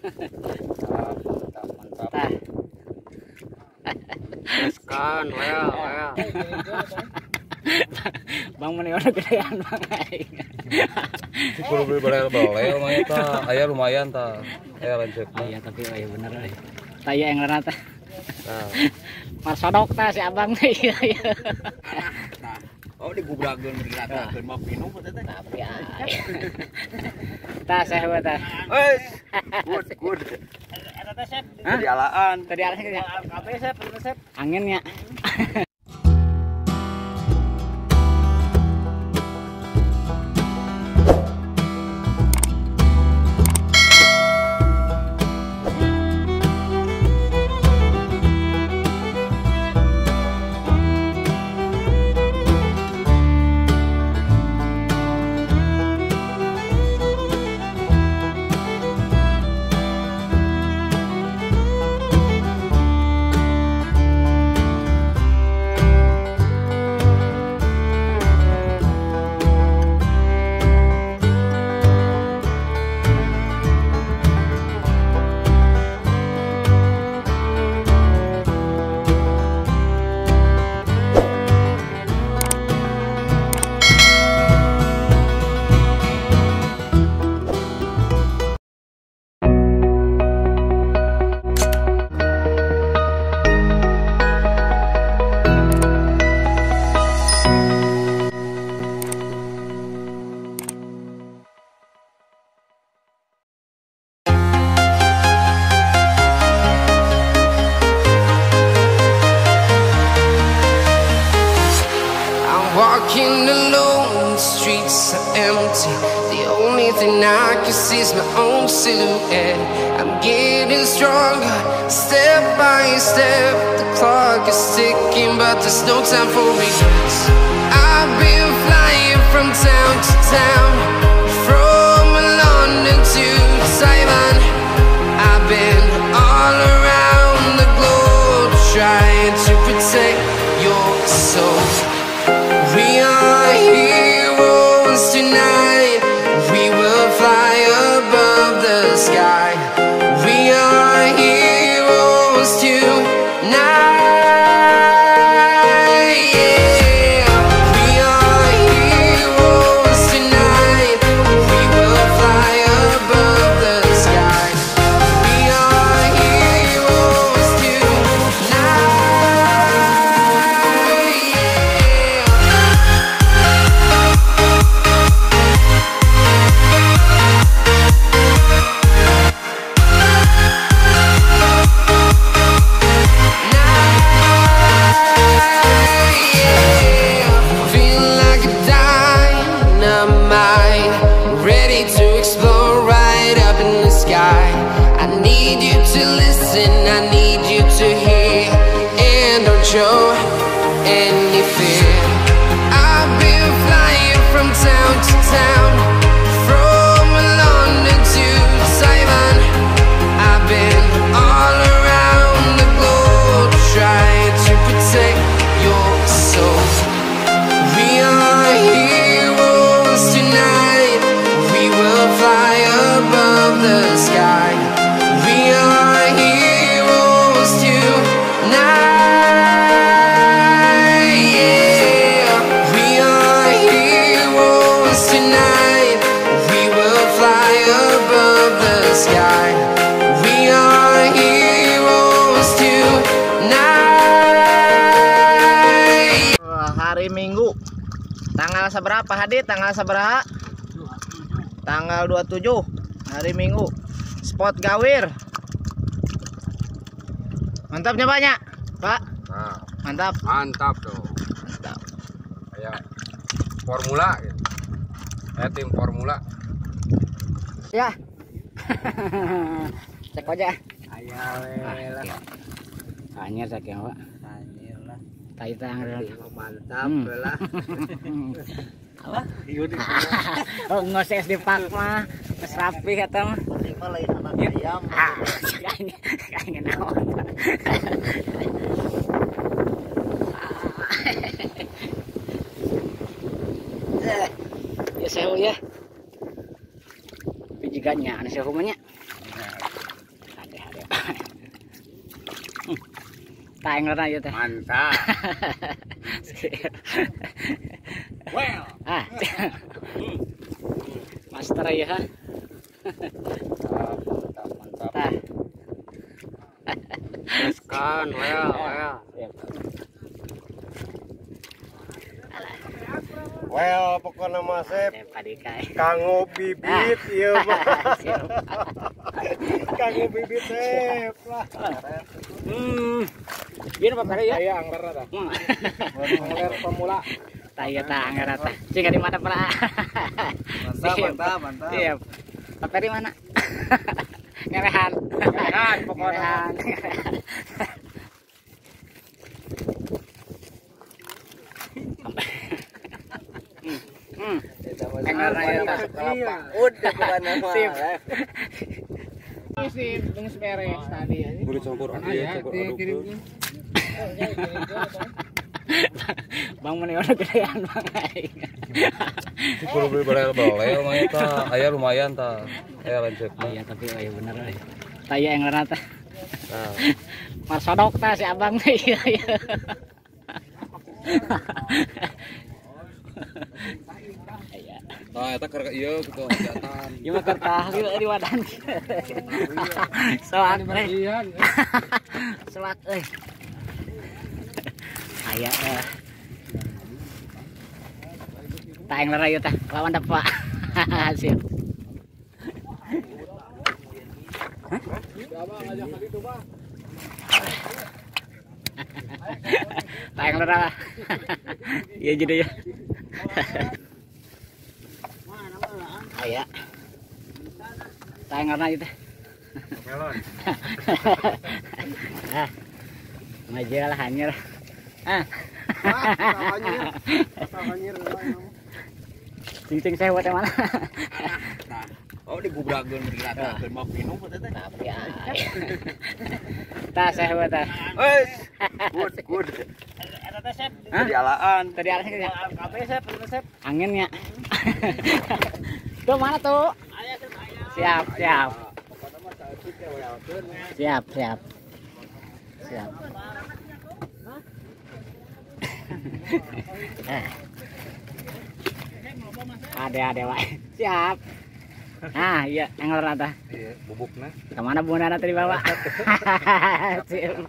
Mantap, mantap. Tah. Kan, waya. Bang meni udah gedean bang. Kudu beli balel mah eta. Aya lumayan tah. Aya lanceuk. Iya tapi iya bener euy. Tah ieu englarna teh. Nah. Marsodok tah si abang teh iya iya. Oh digubrageun diratakeun mah minum teh. Tapi tah saya buat tah. Good. Eta teh Sep. Tadi alaan. Tadi arahnya kabeh Sep, anginnya. Walking alone, the streets are empty. The only thing I can see is my own silhouette. I'm getting stronger, step by step. The clock is ticking, but there's no time for regrets. I've been flying from town to town, from London to Taiwan. I've been all around the globe, trying to protect your soul. We are heroes tonight. We will fly above the sky. We are heroes tonight. Yeah. We are heroes tonight. We will fly above the sky. We are heroes tonight. Show any fear. I've been flying from town to town, from London to Taiwan. I've been all around the globe, trying to protect your soul. We are heroes tonight. We will fly above the sky. We are heroes tonight. Sky. We are heroes tonight. Hari Minggu tanggal seberapa Hadit? Tanggal seberapa? Tanggal 27 hari Minggu. Spot Gawir. Mantapnya banyak Pak. Nah, Mantap. mantap tuh. Mantap. Kayak formula gitu. Kayak tim formula. Ya. Cek aja. Ayo lah. Anyar cek ya Pak. Anjir lah. Tai tang. Mantap lah. Apa? Oh ngoses di pak mah. Geus rapi kata mah. Ini mah lain anak ayam. Kayaknya naon. Ya sewu ya. Tapi jiganya anu sewu mah nya. Ada. Taeng rana ieu teh. Mantap. Well. Ah. Master ya ha. Mantap. Tah. Teruskan, well. Well, pokoknya Mas Sep Padika. kanggo bibit ieu mah. Kanggo bibit Sep lah. Biar apa ya? Aya anggar tah. Anggar pemula. Taya ta anggar ta. Cing di mana pula? Mantap. Iya. Apa di mana? Ngerehan. Ngerehan pokoknya. Udah bukan nama. Sip. Sip, geus beres tadi. Boleh campur aduk. Bang mana orang gedean bang aing. Kudu beli balel mah eta. Aya lumayan tah. Aya lancek Oh mah. iya tapi oh iya bener euy. Taya yang rana teh. Nah, Marsodok tah si abang teh iya. nah eta keur ieu gitu hajatan. Ieu mah kertah di wadan. Soak teh. Soak euy. Aya taeng lara ieu teh lawan depa. Hasil. Taeng lara. Iya jadi ya. Aya. Taeng lara ieu teh. Melon. Ah. Majalah hanyir. Ah. Hanyir. Cing sewa teh mana? Nah, oh digubrageun diratakeun mah minum teh. Tapi ai. Tah sewa teh. Wes. Good. Eta teh sep. Dialaan. Tadi arah ya. Kabeh sep, Anginnya. Tuh mana tuh? Siap. Ada wae. Siap. Ah, iya, yang rata. Iya, bubukna. Kemana bundana tadi bawa? Siap.